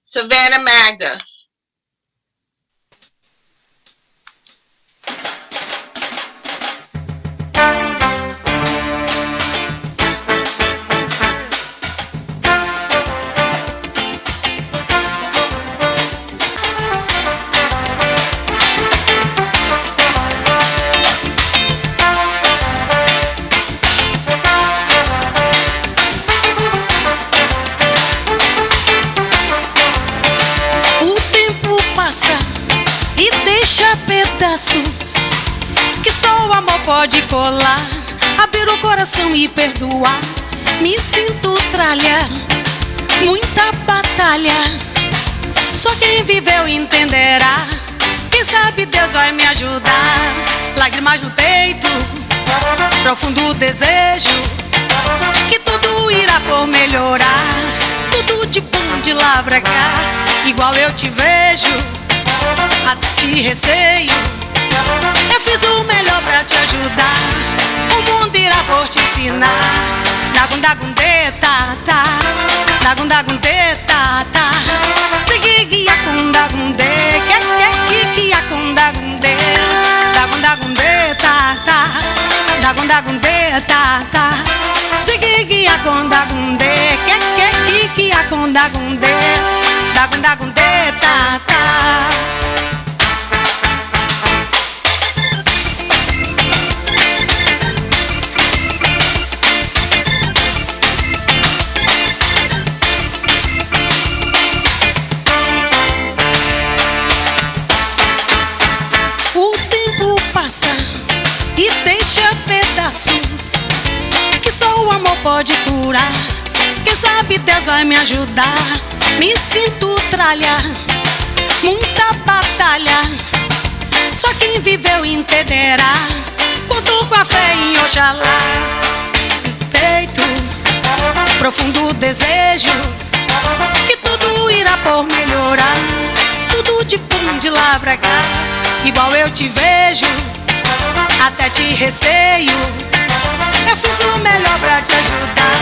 Savannah Magda. Pedaços que só o amor pode colar, abrir o coração e perdoar. Me sinto tralha, muita batalha, só quem viveu entenderá. Quem sabe Deus vai me ajudar. Lágrimas no peito, profundo desejo que tudo irá por melhorar. Tudo de bom de lá pra cá, igual eu te vejo, até te receio. Eu fiz o melhor pra te ajudar. O mundo irá por te ensinar. Dagundagundê, tá, tá. Dagundagundê, tá, tá. Segui guia com dagundê. Que com dagundê. Dagundagundê, tá, tá. Dagundagundê, tá, tá. Segui guia com dagundê. Que com dagundê. Dagundagundê, tá, tá. E deixa pedaços que só o amor pode curar. Quem sabe Deus vai me ajudar. Me sinto tralha, muita batalha, só quem viveu entenderá. Conto com a fé em Oxalá. Peito, profundo desejo que tudo irá por melhorar. Tudo de bom de lá pra cá, igual eu te vejo, até te receio. Eu fiz o melhor pra te ajudar.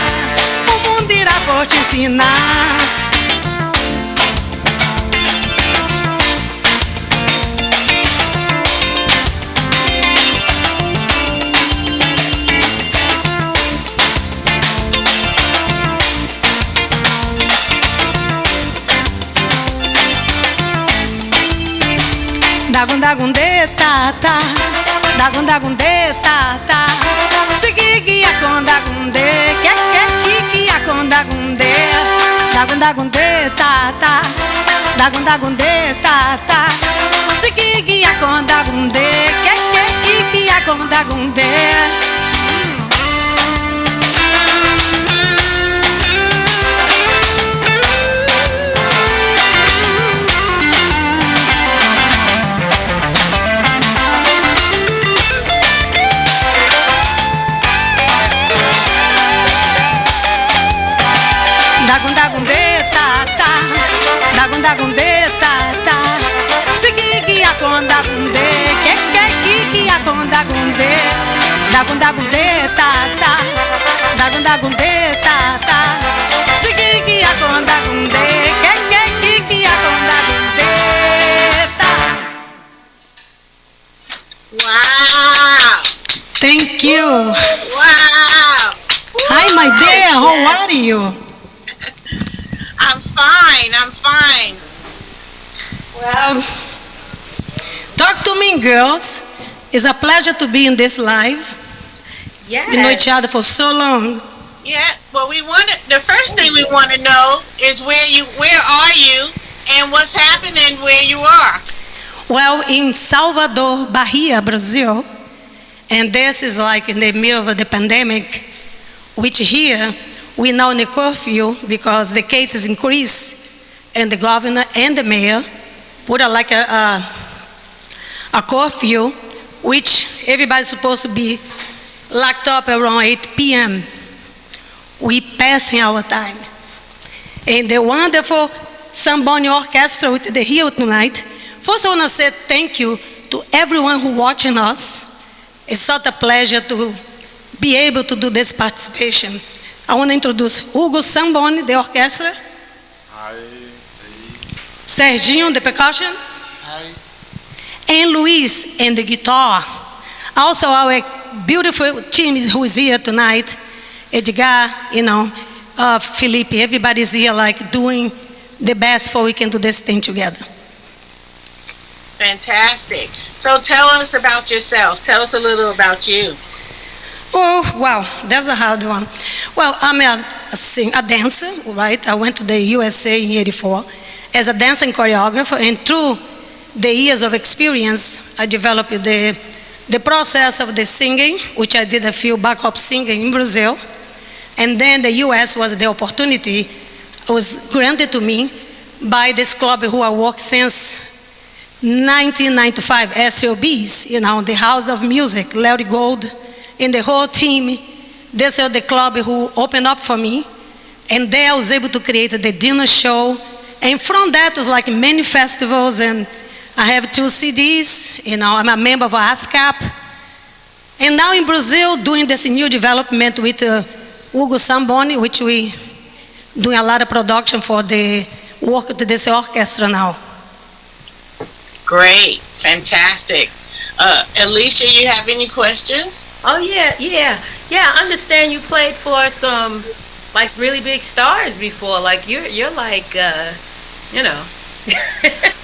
O mundo irá por te ensinar. Dagundagundê, tá, tá. Dagundagundê, tá, tá. Segui guia com dagundê. Que com dagundê. Dagundagundê, tá, tá. Dagundagundê, tá, tá. Segui guia com dagundê. Que com dagundê. Dagundagundê, tá, tá. Dagundagundê, tá, tá. Segui guia com dagundê. Que com dagundê. Dagundagundê, tá, tá. Dagundagundê, tá, tá. Segui guia com dagundê. Que com dagundê, tá. Wow! Thank you. Wow! Hi, my dear. How are you? I'm fine. Well, talk to me, girls. It's a pleasure to be in this live. Yes. We know each other for so long. Yeah. Well, the first thing we want to know is where are you, and what's happening where you are. Well, in Salvador, Bahia, Brazil, and this is like in the middle of the pandemic, which here we now in a curfew because the cases increase, and the governor and the mayor put like a curfew, which everybody's supposed to be locked up around 8 p.m. We passing our time. And the wonderful Samboni Orchestra with the Hill tonight. First I want to say thank you to everyone who watching us. It's such a pleasure to be able to do this participation. I I want to introduce Hugo Samboni, the orchestra. Hi. Serginho, the percussion. Hi. And Luis, and the guitar. Also our beautiful team who is here tonight. Edgar, Felipe, everybody's here like doing the best for we can do this thing together. Fantastic. So tell us about yourself. Tell us a little about you. Oh, wow, that's a hard one. Well, I'm a dancer, right? I went to the USA in '84 as a dancer and choreographer, and through the years of experience, I developed the process of the singing, which I did a few backup singing in Brazil. And then the US was the opportunity, was granted to me by this club who I work since 1995, SOBs, the House of Music, Larry Gold, and the whole team. This is the club who opened up for me. And there I was able to create the dinner show. And from that was like many festivals, and I have 2 CDs, I'm a member of ASCAP. And now in Brazil, doing this new development with Hugo Samboni, which we doing a lot of production for the work of this orchestra now. Great, fantastic. Alicia, you have any questions? Oh yeah. I understand you played for some like really big stars before. Like you're like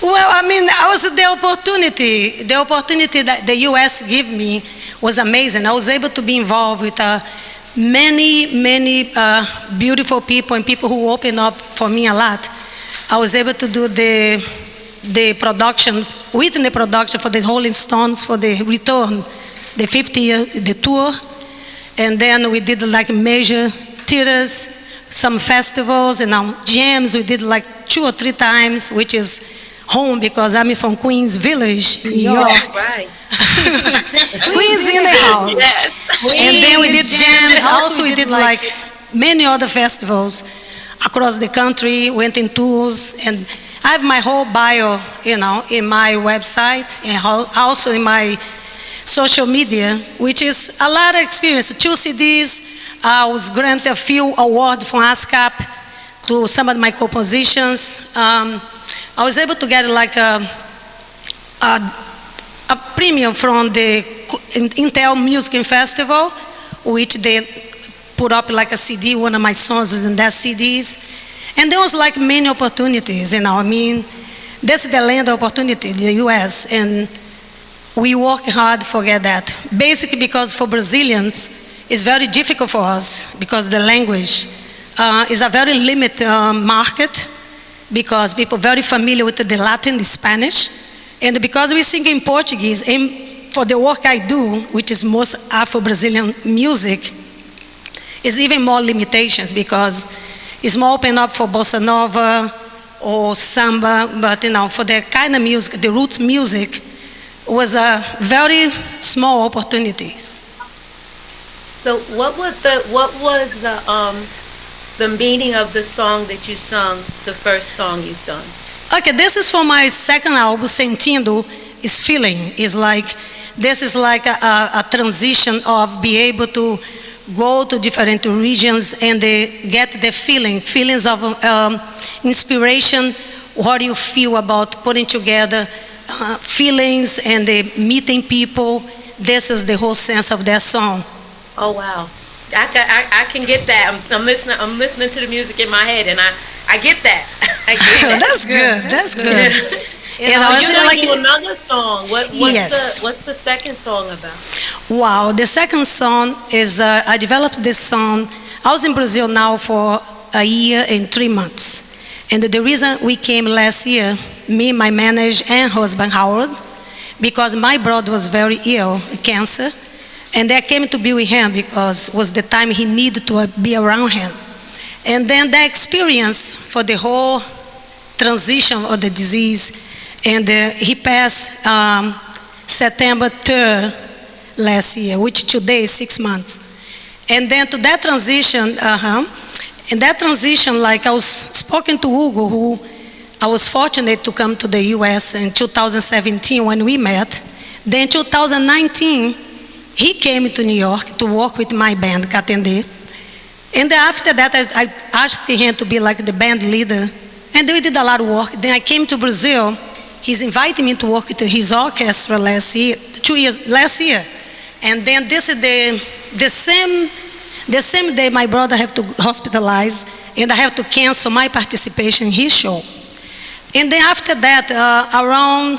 Well, I was the opportunity that the US gave me was amazing. I was able to be involved with many beautiful people and people who opened up for me a lot. I was able to do the production, within the production for the Rolling Stones for the return, the 50th, the tour. And then we did like major theaters, some festivals, and now jams we did like 2 or 3 times, which is home because I'm from Queens Village, New York. Right. Queens in the house. Yes. And then we did jams. Also, we did like many other festivals across the country, went in tours, and I have my whole bio, in my website and also in my social media, which is a lot of experience. 2 CDs, I was granted a few awards from ASCAP to some of my compositions. I was able to get like a premium from the Intel Music Festival, which they put up like a CD, one of my songs was in that CDs. And there was like many opportunities, This is the land of opportunity, the US, and we work hard to get that. Basically because for Brazilians, it's very difficult for us because the language is a very limited market because people are very familiar with the Latin, the Spanish, and because we sing in Portuguese, and for the work I do, which is most Afro-Brazilian music, is even more limitations because it's more open up for bossa nova or samba, but for the kind of music, the roots music, was a very small opportunities. So what was the meaning of the song that you sung, the first song you sung? Okay, this is for my second album, Sentindo, is feeling. This is like a transition of be able to go to different regions and get the feelings of inspiration, what you feel about putting together feelings and meeting people. This is the whole sense of that song. Oh wow, I can get that. I'm listening to the music in my head, and I get that. I get that. That's good. That's good. You do another song. What's the second song about? Wow, the second song is I developed this song. I was in Brazil now for a year and 3 months. And the reason we came last year, me, my manager, and husband, Howard, because my brother was very ill, cancer, and I came to be with him because it was the time he needed to be around him. And then the experience for the whole transition of the disease, and he passed September 3rd last year, which today is 6 months. And then to that transition, in that transition, like I was spoken to Hugo, who I was fortunate to come to the US in 2017 when we met. Then 2019, he came to New York to work with my band, Katende. And then after that, I asked him to be like the band leader. And then we did a lot of work. Then I came to Brazil. He's invited me to work with his orchestra last year. And then this is the same day my brother have to hospitalize, and I have to cancel my participation in his show. And then after that, around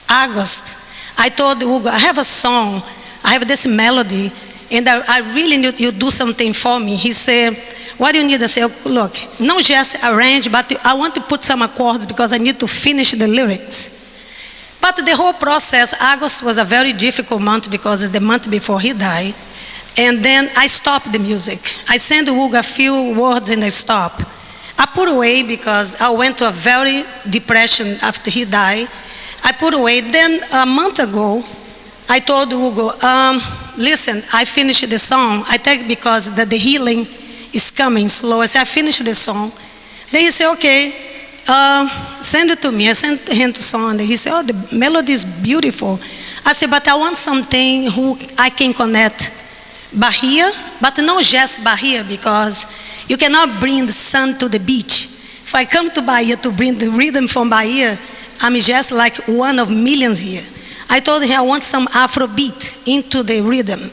August, I told Hugo, I have a song, I have this melody, and I really need you to do something for me. He said, what do you need? I said, look, not just arrange, but I want to put some accords because I need to finish the lyrics. But the whole process, August was a very difficult month because it's the month before he died. And then I stopped the music. I sent Hugo a few words and I stopped. I put away because I went to a very depression after he died. I put away. Then a month ago, I told Hugo, listen, I finished the song. I think because the healing is coming slow. I said, I finished the song. Then he said, okay, send it to me. I sent him the song. And he said, oh, the melody is beautiful. I said, but I want something who I can connect Bahia, but not just Bahia, because you cannot bring the sun to the beach. If I come to Bahia to bring the rhythm from Bahia, I'm just like one of millions here. I told him I want some Afrobeat into the rhythm.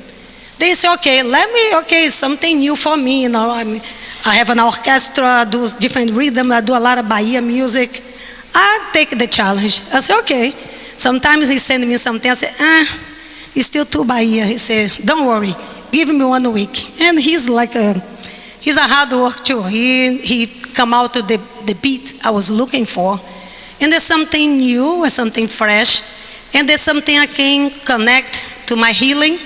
They said, okay, something new for me, you know. I have an orchestra, do different rhythm, I do a lot of Bahia music. I take the challenge. I said, okay. Sometimes he send me something, I say, it's still too Bahia. He said, don't worry, give me 1 week. And he's a hard work too. He come out to the beat I was looking for. And there's something new, something fresh, and there's something I can connect to my healing.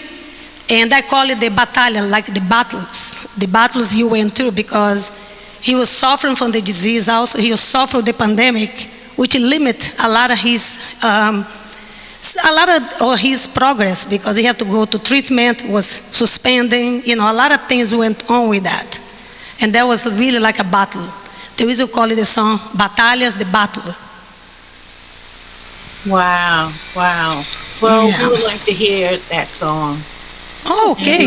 And I call it the batalha, like the battles he went through, because he was suffering from the disease. Also, he was suffering the pandemic, which limit a lot of his progress, because he had to go to treatment, was suspending, you know, a lot of things went on with that. And that was really like a battle. The reason we call it the song, Batalhas, the Battle. Wow. Well, we would like to hear that song. Okay,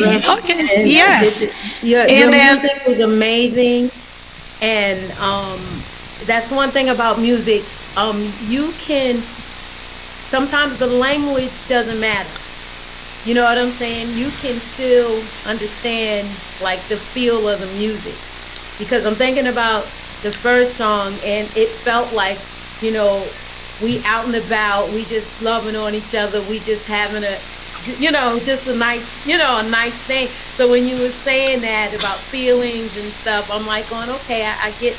yes. Your music was amazing, and that's one thing about music. You can, sometimes the language doesn't matter. You know what I'm saying? You can still understand like the feel of the music, because I'm thinking about the first song, and it felt like, you know, we out and about, we just loving on each other, we just having a, you know, just a nice thing. So when you were saying that about feelings and stuff, I'm like going, okay, I get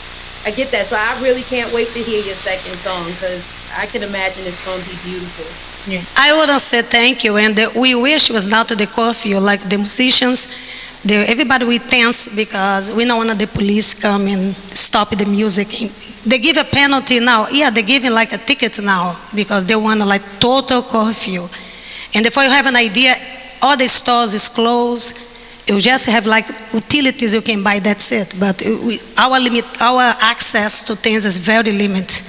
that. So I really can't wait to hear your second song, because I can imagine it's going to be beautiful. Yeah. I want to say thank you, and we wish it was not the curfew, like the musicians, everybody we tense because we don't want the police come and stop the music. They give a penalty now. Yeah, they're giving like a ticket now because they want like total curfew. And before you have an idea, all the stores is closed. You just have like utilities you can buy, that's it. But our access to things is very limited.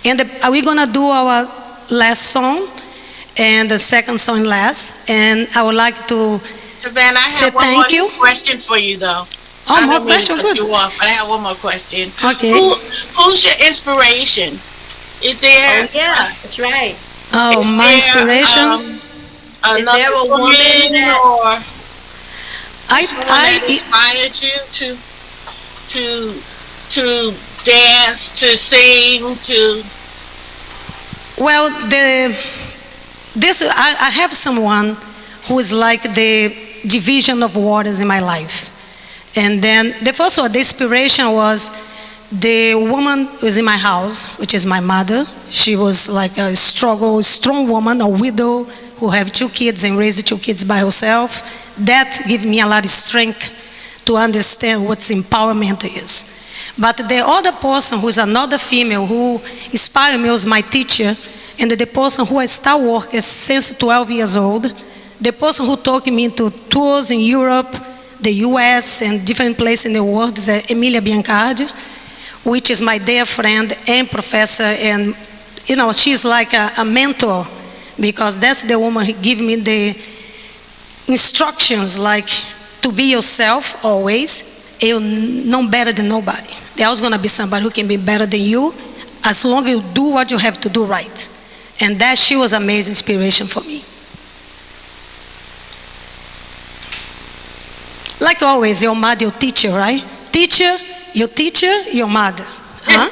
And are we gonna do our last song and the second song last? And I would like to Savannah, I have one more question for you though. Oh, more question, good. But I have one more question. Okay. Who's your inspiration? Is there? Oh, yeah, that's right. Oh, my inspiration. Is there a woman that I inspired you to dance, to sing, to? Well, I have someone who is like the division of waters in my life. And then the first one, the inspiration was the woman who was in my house, which is my mother. She was like a strong woman, a widow who have 2 kids and raised 2 kids by herself. That gave me a lot of strength to understand what empowerment is. But the other person who is another female who inspired me was my teacher, and the person who I started working since 12 years old. The person who took me to tours in Europe, the US, and different places in the world is Emilia Biancardi, which is my dear friend and professor. And, you know, she's like a mentor, because that's the woman who gave me the instructions, like to be yourself always. You're no better than nobody. There's always going to be somebody who can be better than you as long as you do what you have to do right. And that she was amazing inspiration for me. Like always, your mother, your teacher, right? Teacher, your mother. Huh?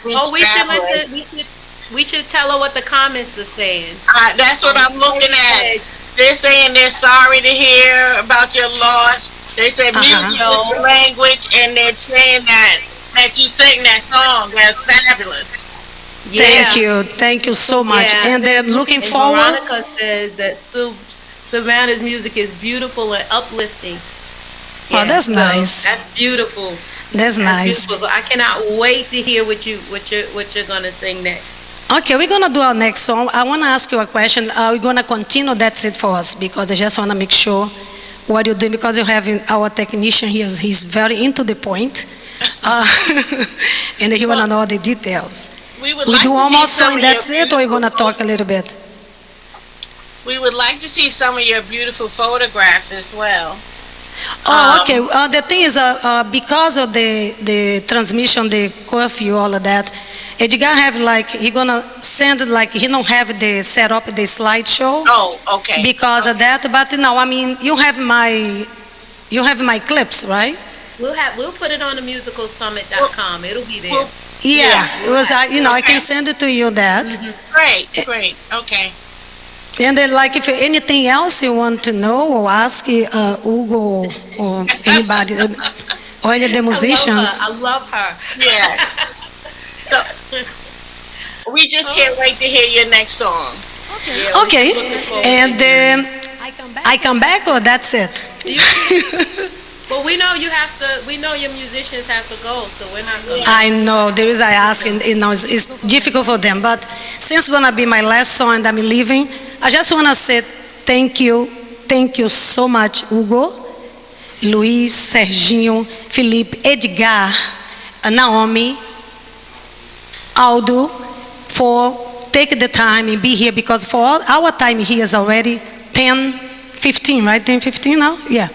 Oh, we should listen. We should tell her what the comments are saying. That's what I'm looking at. They're saying they're sorry to hear about your loss. They said music is the language, and they're saying that you sang that song. That's fabulous. Yeah. Thank you so much. Yeah. And they're looking forward. Veronica says that Savannah's music is beautiful and uplifting. Oh, that's nice. That's beautiful. That's nice. Beautiful. So I cannot wait to hear what you're gonna sing next. Okay, we're gonna do our next song. I wanna ask you a question. Are we gonna continue? That's it for us, because I just wanna make sure what you're doing, because you have our technician here. He's very into the point, and he wanna know all the details. We do one more song, that's it, or we're gonna talk a little bit? We would like to see some of your beautiful photographs as well. Oh, okay. The thing is, because of the transmission, the curfew, all of that, Edgar have he gonna send he don't have the set up the slideshow. Oh, okay. Because of that, but no, I mean you have my clips, right? We'll put it on the musicalsummit.com. It'll be there. Yeah, it was. I can send it to you. That. Mm-hmm. Great. Okay. And then, if anything else you want to know or ask Hugo or anybody or any of the musicians. I love her. Yeah. So, we just can't wait to hear your next song. Okay. And I come back, or that's it? Well, we know your musicians have to go, so we're not going to. I know. The reason I ask, it's difficult for them. But since it's going to be my last song and I'm leaving, I just want to say thank you. Thank you so much, Hugo, Luis, Serginho, Felipe, Edgar, Naomi, Aldo, for taking the time and be here, because for our time here is already 10:15, right? 10:15 now? Yeah.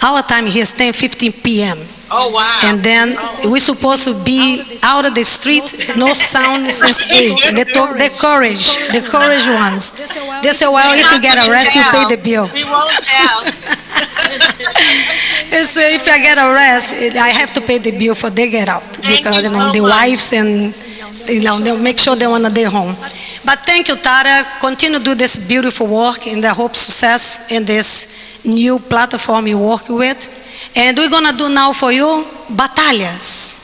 Our time here is 10:15 p.m. Oh, wow. And then we're supposed to be out of the street, no sound since 8. The courage ones. They say, well, if you get arrested, you pay the bill. We won't tell. They say, if I get arrested, I have to pay the bill for they get out. Because, the wives and, they'll make sure they want to stay home. But thank you, Tara. Continue to do this beautiful work, and I hope success in this new platform you work with. And we're going to do now for you, Batalhas.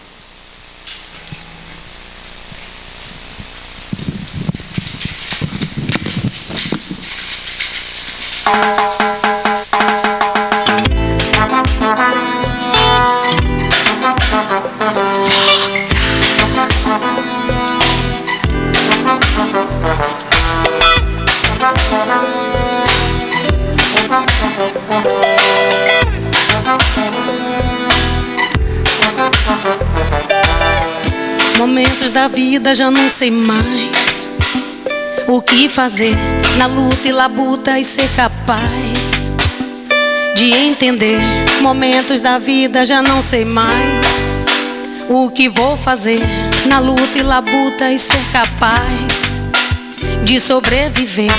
Momentos da vida já não sei mais o que fazer, na luta e labuta e ser capaz de entender. Momentos da vida já não sei mais o que vou fazer, na luta e labuta e ser capaz de sobreviver.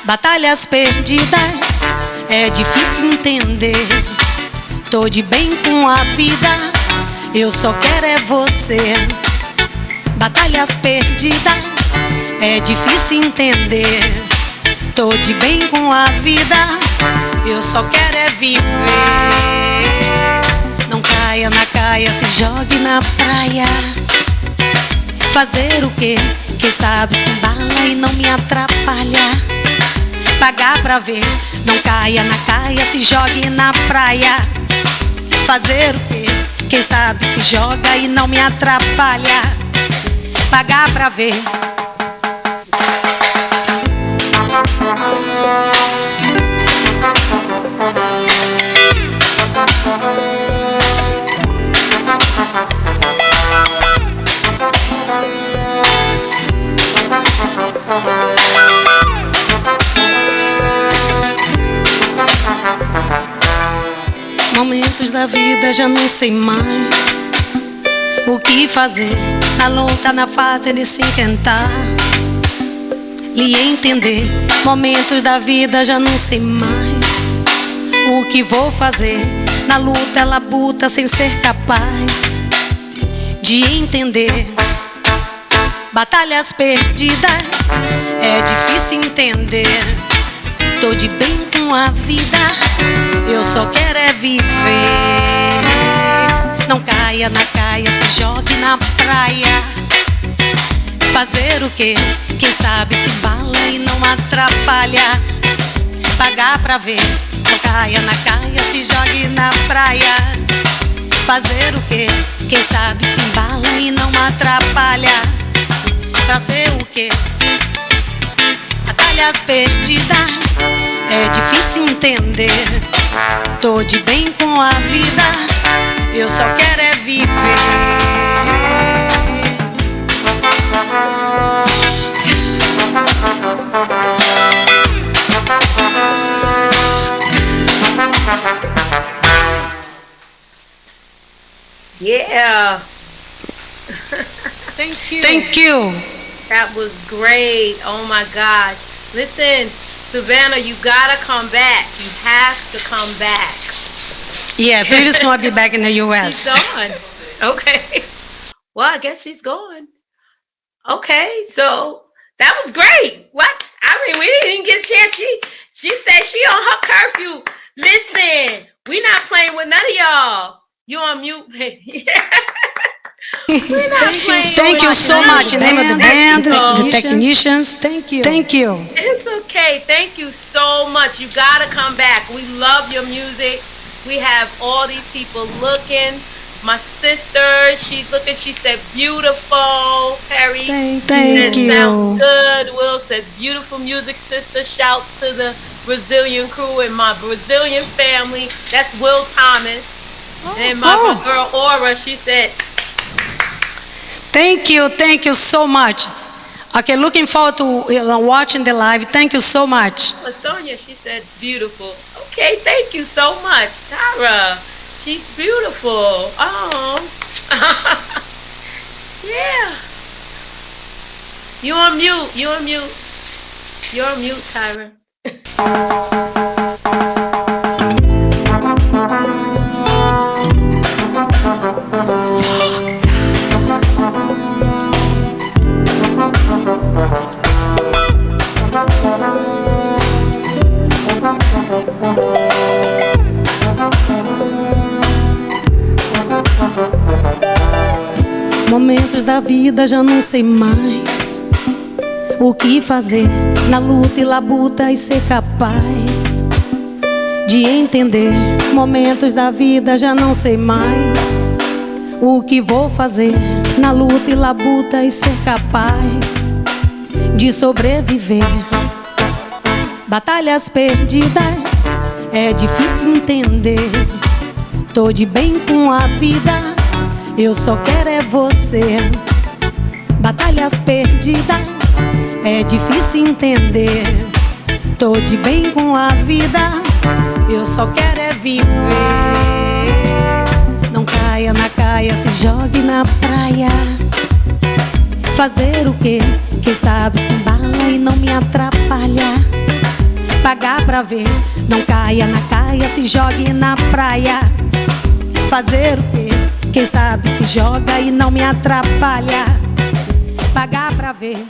Batalhas perdidas, é difícil entender. Tô de bem com a vida, eu só quero é você. Batalhas perdidas, é difícil entender. Tô de bem com a vida, eu só quero é viver. Não caia na caia, se jogue na praia. Fazer o quê? Quem sabe se embala e não me atrapalha. Pagar pra ver, não caia na caia, se jogue na praia. Fazer o quê? Quem sabe se joga e não me atrapalha. Pagar pra ver. da vida já não sei mais o que fazer. Na luta, na fase de se encantar, lhe entender. Momentos da vida já não sei mais o que vou fazer. Na luta ela luta sem ser capaz de entender. Batalhas perdidas, é difícil entender. Tô de bem com a vida, eu só quero é viver. Não caia na caia, se jogue na praia. Fazer o quê? Quem sabe se bala e não atrapalha. Pagar pra ver. Não caia na caia, se jogue na praia. Fazer o quê? Quem sabe se embala e não atrapalha. Fazer o quê? Batalhas perdidas, é difícil entender. Tô de bem com a vida, eu só quero é viver. Yeah. Thank you. Thank you. That was great. Oh my gosh. Listen, Savannah, you gotta come back. You have to come back. Yeah, pretty soon I'll be back in the US. She's gone. Okay. Well, I guess she's gone. Okay, so that was great. What? I mean, we didn't even get a chance. She said she on her curfew. Listen, we not playing with none of y'all. You on mute, baby. We're not playing. Thank you so much. In the name of the band, the technicians. Thank you. Thank you. It's okay. Thank you so much. You gotta come back. We love your music. We have all these people looking. My sister, she's looking. She said beautiful. Perry, thank you. Sounds good. Will says beautiful music, sister. Shouts to the Brazilian crew and my Brazilian family. That's Will Thomas. And my girl Aura, she said, thank you so much. Okay, looking forward to watching the live. Thank you so much. Sonia, she said beautiful. Okay, thank you so much. Tara, she's beautiful. Oh. Yeah. You on mute. You're on mute, Tyra. Momentos da vida já não sei mais o que fazer. Na luta e labuta e ser capaz de entender. Momentos da vida já não sei mais o que vou fazer. Na luta e labuta e ser capaz de sobreviver. Batalhas perdidas, é difícil entender. Tô de bem com a vida, eu só quero é você. Batalhas perdidas, é difícil entender. Tô de bem com a vida, eu só quero é viver. Não caia na caia, se jogue na praia. Fazer o quê? Quem sabe se embala e não me atrapalha. Pagar pra ver. Não caia na caia, se jogue na praia. Fazer o quê? Quem sabe se joga e não me atrapalha. Pagar pra ver.